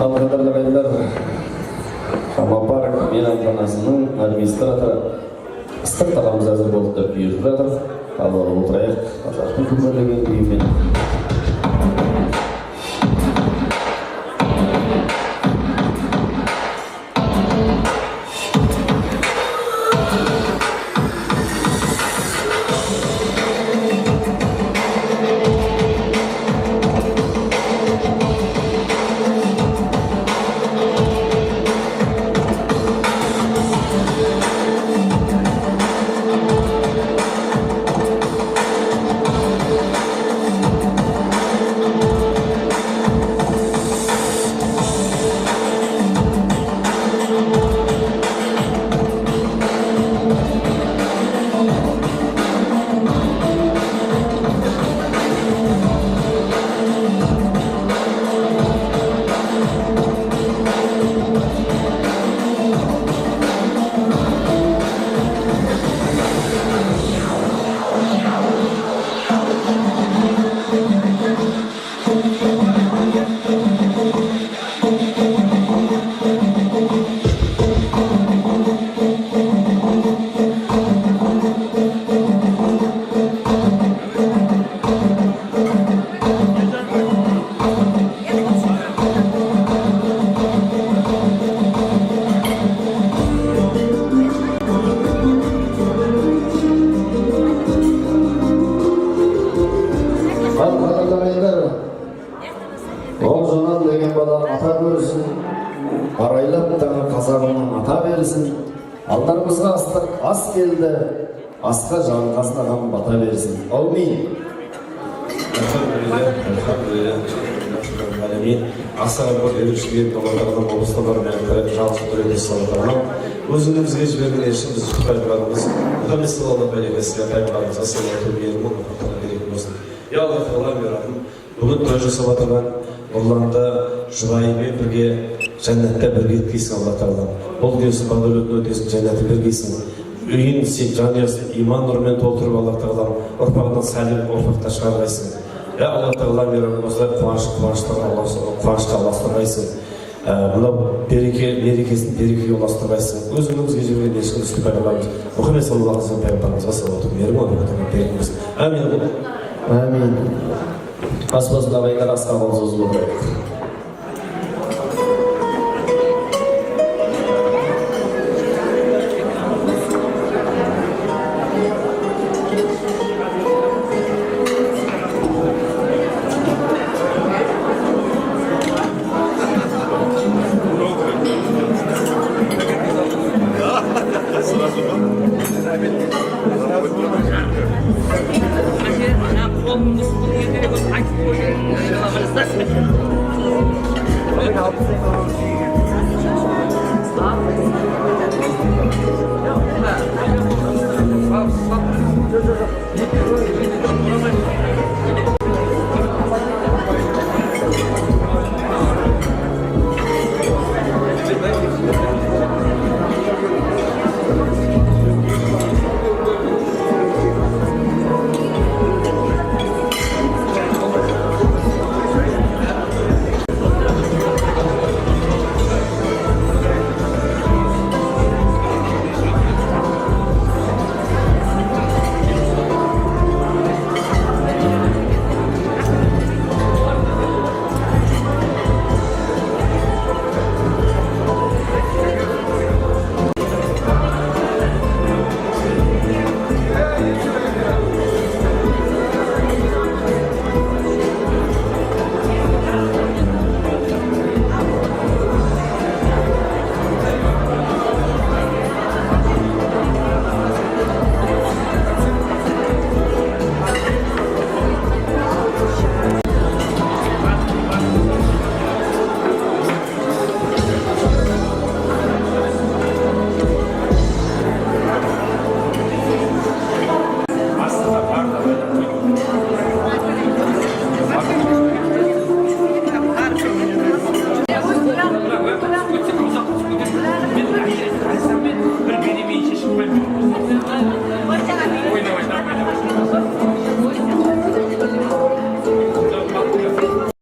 Қадірлі ағайындар, Шамапар мейрамханасының администраторы ыстық тағамымыз әзір болды деп бұйырып жатыр. Ал отырайық, қазақтың күмбірлеген күйімен. Алдарымызға астық ас келді, асқа жалғастаған бата берсін. Аумин. Асыға бір ерекшелер болғандардан облыста бар мәңгілер жалғыз түрінде салғандарынан өзіңізге жіберген елшіміз құттықтаймыз. Мұхаммед саллаллаху алейхи ва саллям пайғамбарымызға саллаллаху алейхи ва саллям береке болсын. Я Аллах тағала бератын бүгін той жасап отырған ұрланды жұбайымен бірге жәннатта бірге еткейсің Алла тағала. Бұл дейсің бағдәулетін өтесің, жәннаты біргейсің. Үйін сен жанұясын иман нұрымен толтырып Алла тағала ұрпағынан сәлем ұрпақта шығарғайсың. Я Алла тағала осылай қуанышқа ұластырғайсың. Мынау берекесін берекеге ұластырғайсың. Өзіңізге жіберген ешкіміз пайғамбарымыз Мұхаммед саллаллаху алейхи ва саллям пайғамбарымызға салауат беріңіз. Амин. Амин. Ас-басында ағайындар асқа қол отырайық.